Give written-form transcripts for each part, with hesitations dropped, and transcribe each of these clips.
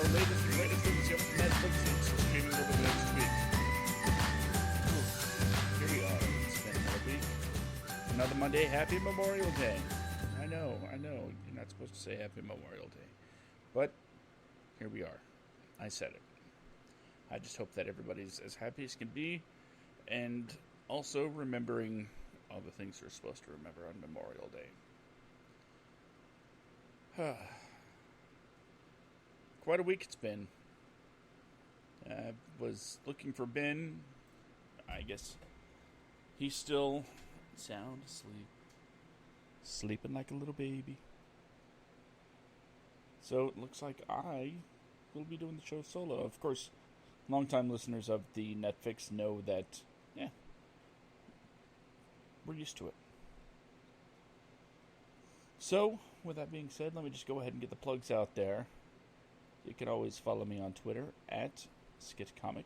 the latest and greatest things here from Netflix and streaming over the next week. Here we are. It's been another week. Another Monday. Happy Memorial Day. I know. You're not supposed to say Happy Memorial Day. But here we are. I said it. I just hope that everybody's as happy as can be, and also remembering all the things we're supposed to remember on Memorial Day. Quite a week it's been. I was looking for Ben. I guess he's still sound asleep. Sleeping like a little baby. So it looks like I will be doing the show solo. Of course, longtime listeners of the Netfix know that, we're used to it. So, with that being said, let me just go ahead and get the plugs out there. You can always follow me on Twitter at SkitComic.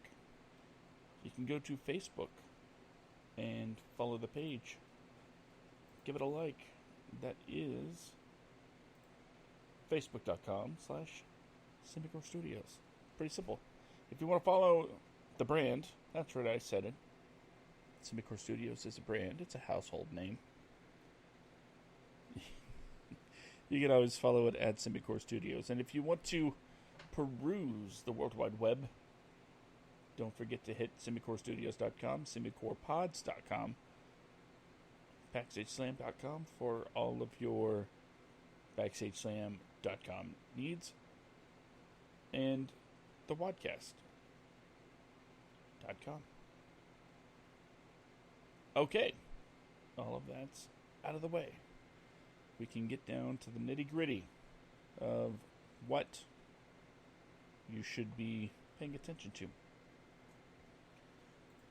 You can go to Facebook and follow the page. Give it a like. That is facebook.com/Symbicore Studios. Pretty simple. If you want to follow the brand, that's right, I said it. Symbicore Studios is a brand. It's a household name. You can always follow it at Symbicore Studios. And if you want to peruse the World Wide Web, don't forget to hit SymbicoreStudios.com, SymbicorePods.com, BackstageSlam.com for all of your BackstageSlam.com needs, and the Wadcast.com. Okay, all of that's out of the way. We can get down to the nitty-gritty of what you should be paying attention to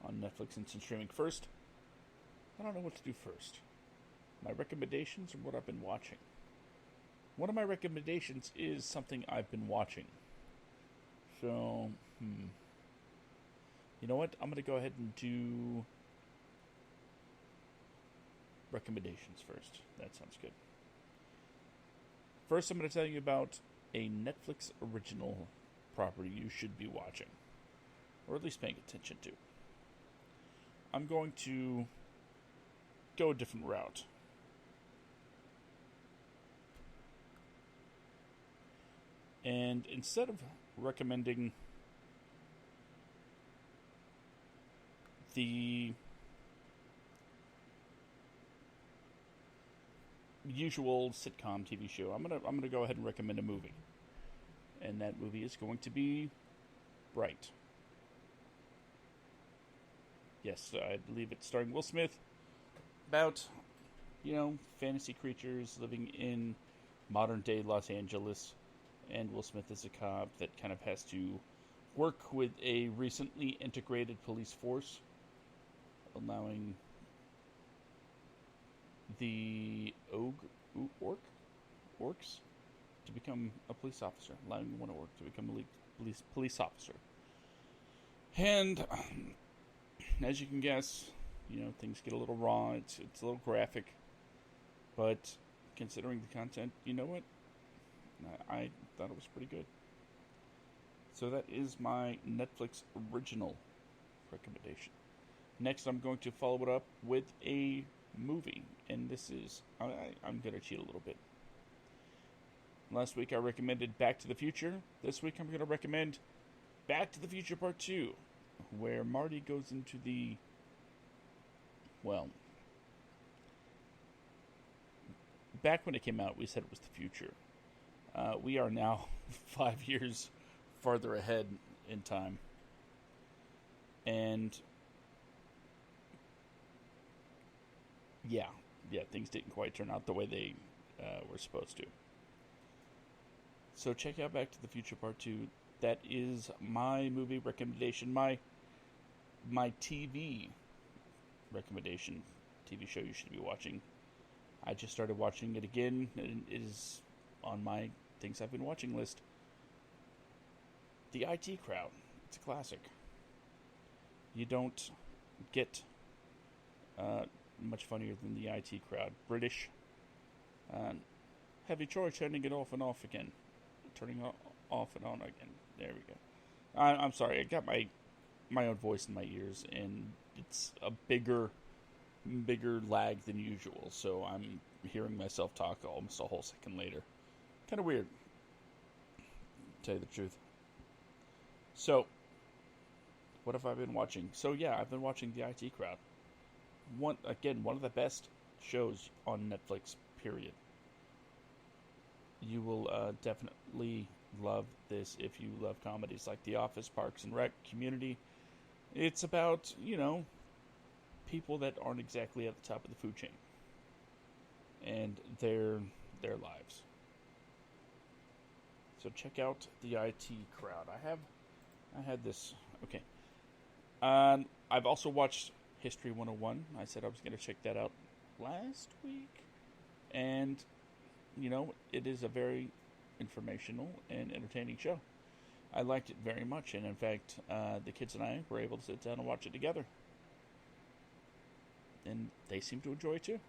on Netflix Instant Streaming. First, I don't know what to do first. My recommendations or what I've been watching. One of my recommendations is something I've been watching. So, you know what? I'm going to go ahead and do recommendations first. That sounds good. First, I'm going to tell you about a Netflix original property you should be watching, or at least paying attention to. I'm going to go a different route. And instead of recommending the usual sitcom TV show, I'm gonna go ahead and recommend a movie. And that movie is going to be Bright. Yes, I believe it's starring Will Smith. About, fantasy creatures living in modern-day Los Angeles. And Will Smith is a cop that kind of has to work with a recently integrated police force, allowing the orcs to become a police officer, allowing one orc to become a police officer. And as you can guess, things get a little raw. It's a little graphic, but considering the content, you know what? I thought it was pretty good. So that is my Netflix original recommendation. Next, I'm going to follow it up with a movie, and this is I'm going to cheat a little bit. Last week I recommended Back to the Future. This week I'm going to recommend Back to the Future Part 2, where Marty goes into the, back when it came out, we said it was the future. We are now 5 years farther ahead in time. And yeah, things didn't quite turn out the way they were supposed to. So check out Back to the Future Part 2. That is my movie recommendation, my TV recommendation, TV show you should be watching. I just started watching it again, and it is on my things I've been watching list. The IT Crowd. It's a classic. You don't get much funnier than the IT Crowd. British. Heavy chore turning it off and off again. Turning off and on again. There we go. I'm sorry. I got my own voice in my ears, and it's a bigger lag than usual. So I'm hearing myself talk almost a whole second later. Kind of weird, to tell you the truth. So, what have I been watching? So yeah, I've been watching The IT Crowd. One of the best shows on Netflix. Period. You will definitely love this if you love comedies like The Office, Parks and Rec, Community. It's about, people that aren't exactly at the top of the food chain and their lives. So check out The IT Crowd. I had this. Okay. I've also watched History 101. I said I was going to check that out last week. And, it is a very informational and entertaining show. I liked it very much. And in fact, the kids and I were able to sit down and watch it together. And they seem to enjoy it too.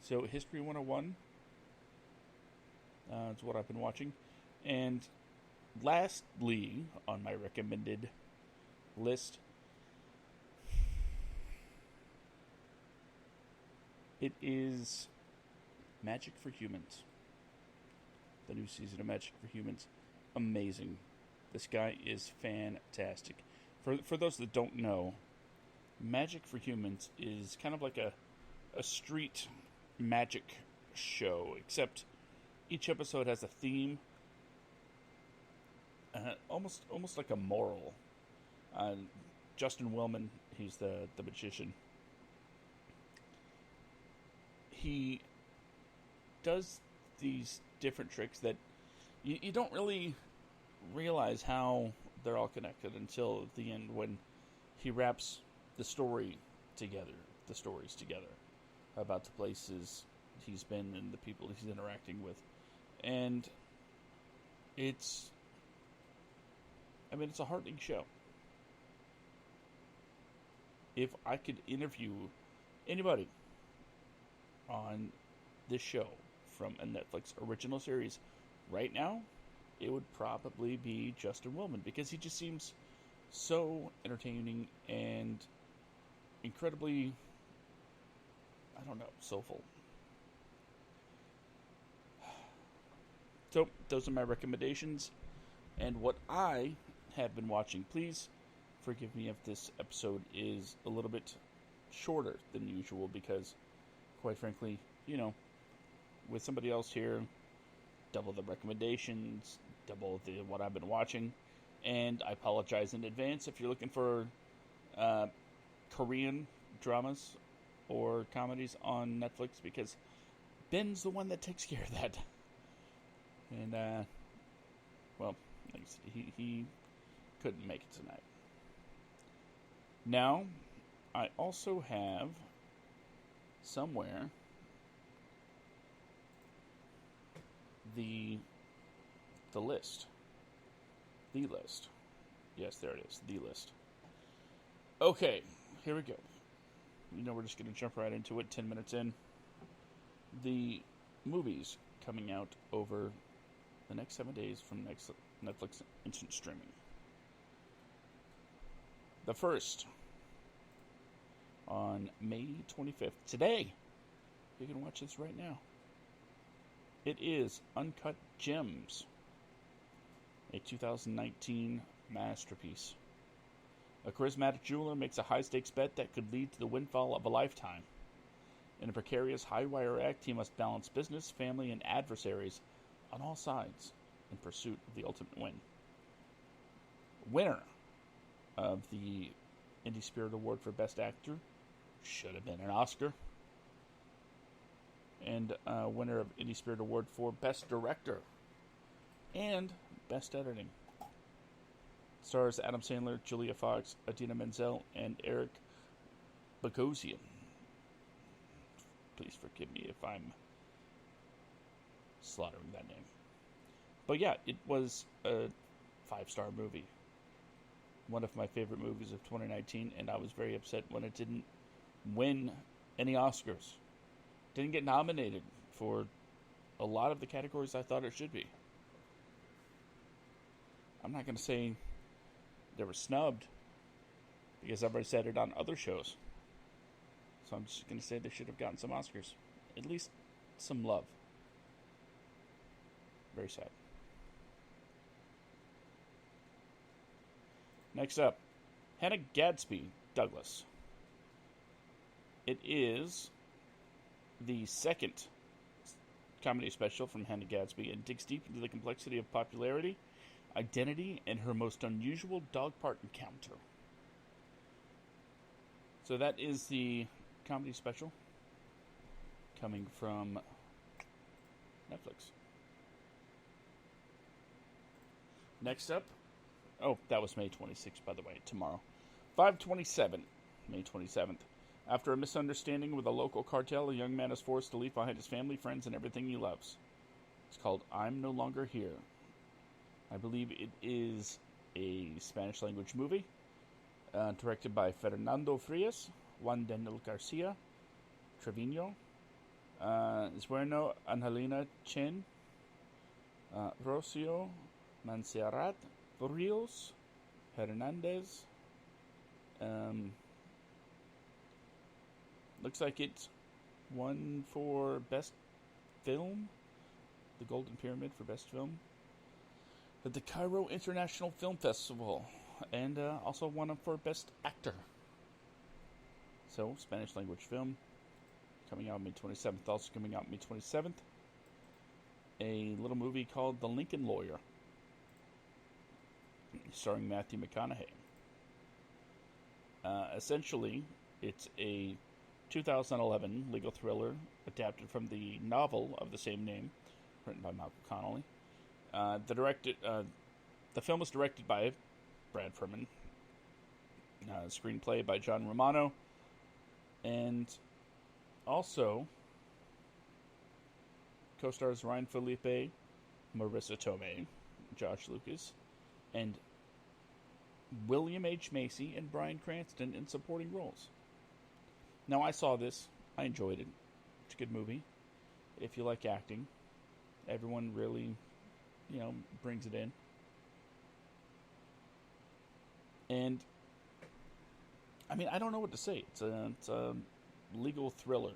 So History 101 is what I've been watching. And lastly, on my recommended list, it is Magic for Humans. The new season of Magic for Humans. Amazing. This guy is fantastic. For those that don't know, Magic for Humans is kind of like a street magic show, except each episode has a theme, almost like a moral. Justin Willman, he's the magician. He does these different tricks that you don't really realize how they're all connected until the end, when he wraps the stories together about the places he's been and the people he's interacting with. And it's a heartening show. If I could interview anybody on this show from a Netflix original series right now, it would probably be Justin Willman, because he just seems so entertaining and incredibly, soulful. So, those are my recommendations and what I have been watching. Please forgive me if this episode is a little bit shorter than usual, because, quite frankly, with somebody else here, double the recommendations, double what I've been watching, and I apologize in advance if you're looking for Korean dramas or comedies on Netflix, because Ben's the one that takes care of that. And, like I said, he couldn't make it tonight. Now, I also have somewhere the list. The list. Yes, there it is. The list. Okay, here we go. We're just going to jump right into it, 10 minutes in. The movies coming out over the next 7 days from Netflix instant streaming. The first, on May 25th, today. You can watch this right now. It is Uncut Gems, a 2019 masterpiece. A charismatic jeweler makes a high-stakes bet that could lead to the windfall of a lifetime. In a precarious high-wire act, he must balance business, family, and adversaries on all sides in pursuit of the ultimate win. Winner of the Indie Spirit Award for Best Actor, should have been an Oscar. And winner of Indie Spirit Award for Best Director and Best Editing. Stars Adam Sandler, Julia Fox, Idina Menzel, and Eric Bogosian. Please forgive me if I'm slaughtering that name. But yeah, it was a 5-star movie. One of my favorite movies of 2019, and I was very upset when it didn't win any Oscars. Didn't get nominated for a lot of the categories I thought it should be. I'm not going to say they were snubbed because I've already said it on other shows. So I'm just going to say they should have gotten some Oscars. At least some love. Very sad. Next up, Hannah Gadsby Douglas. It is the second comedy special from Hannah Gadsby and digs deep into the complexity of popularity, identity, and her most unusual dog part encounter. So that is the comedy special coming from Netflix. Next up, that was May 26th, by the way, tomorrow. 5/27, May 27th. After a misunderstanding with a local cartel, a young man is forced to leave behind his family, friends, and everything he loves. It's called I'm No Longer Here. I believe it is a Spanish-language movie, directed by Fernando Frias, Juan Daniel Garcia, Trevino, Esbuerno Angelina Chen, Rocio Montserrat Rios, Hernandez. Looks like it's won for Best Film, the Golden Pyramid for Best Film, at the Cairo International Film Festival, and also won for Best Actor. So, Spanish language film, coming out May 27th. Also coming out May 27th, a little movie called The Lincoln Lawyer, starring Matthew McConaughey. Essentially, it's a 2011 legal thriller adapted from the novel of the same name, written by Malcolm Connolly. The film was directed by Brad Furman. Screenplay by John Romano, and also co-stars Ryan Felipe, Marissa Tomei, Josh Lucas, and William H. Macy and Bryan Cranston in supporting roles. Now, I saw this. I enjoyed it. It's a good movie. If you like acting, everyone really, brings it in. And, I don't know what to say. It's a legal thriller.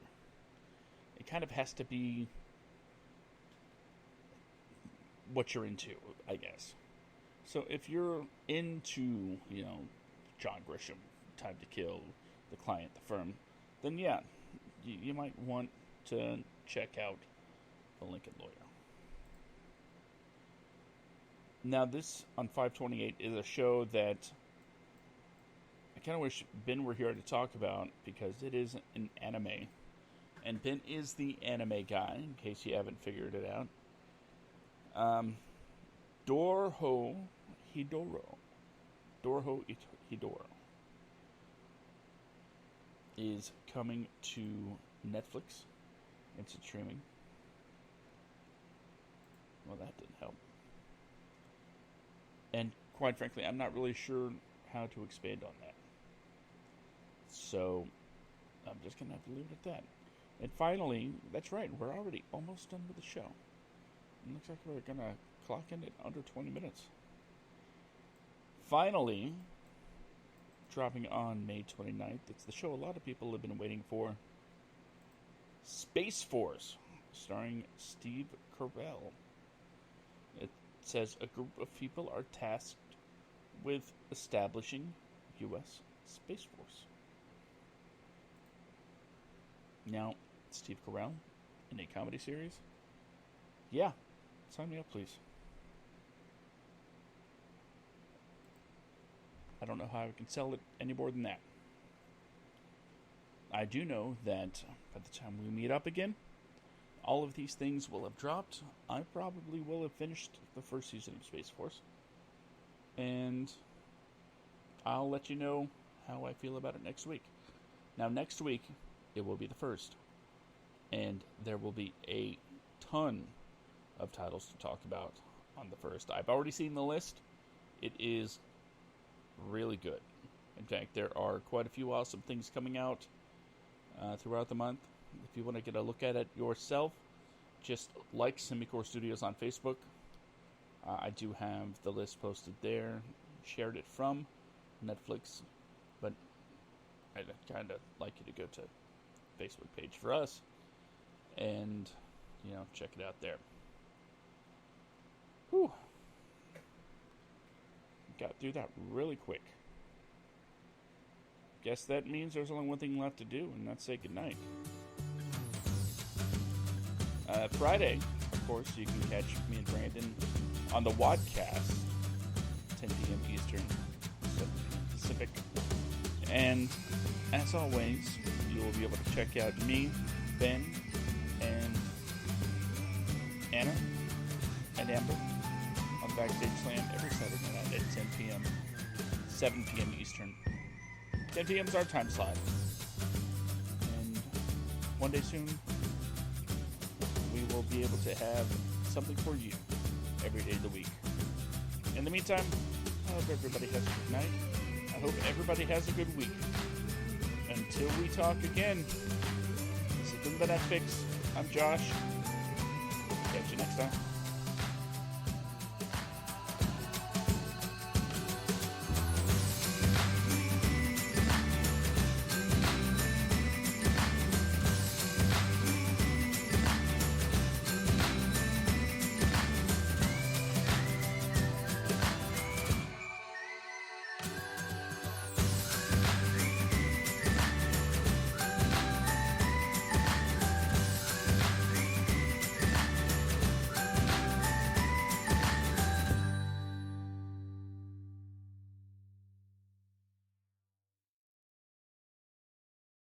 It kind of has to be what you're into, I guess. So if you're into, John Grisham, Time to Kill, The Client, The Firm, then yeah, you might want to check out The Lincoln Lawyer. Now this, on 5/28, is a show that I kind of wish Ben were here to talk about, because it is an anime. And Ben is the anime guy, in case you haven't figured it out. Dorho Hidoro is coming to Netflix. It's streaming. Well, that didn't help. And quite frankly, I'm not really sure how to expand on that. So, I'm just going to have to leave it at that. And finally, that's right, we're already almost done with the show. It looks like we're going to clock in at under 20 minutes. Finally, dropping on May 29th, it's the show a lot of people have been waiting for. Space Force, starring Steve Carell. It says a group of people are tasked with establishing U.S. Space Force. Now, Steve Carell in a comedy series? Yeah, sign me up, please. I don't know how I can sell it any more than that. I do know that by the time we meet up again, all of these things will have dropped. I probably will have finished the first season of Space Force. And I'll let you know how I feel about it next week. Now, next week, it will be the first. And there will be a ton of titles to talk about on the first. I've already seen the list. It is really good. In fact, there are quite a few awesome things coming out throughout the month. If you want to get a look at it yourself, just like Semicore Studios on Facebook. I do have the list posted there. Shared it from Netflix, but I'd kind of like you to go to Facebook page for us and, check it out there. Whew. Got through that really quick. Guess that means there's only one thing left to do, and that's say goodnight. Friday, of course, you can catch me and Brandon on the Wadcast, 10 p.m. Eastern, 7 p.m. Pacific. And as always, you will be able to check out me, Ben, and Anna, and Amber on Backstage Slam every Saturday night at 10 p.m., 7 p.m. Eastern. 10 p.m. is our time slot. And one day soon, we will be able to have something for you every day of the week. In the meantime, I hope everybody has a good night. I hope everybody has a good week. Until we talk again, this has been the Netfix. I'm Josh. Catch you next time.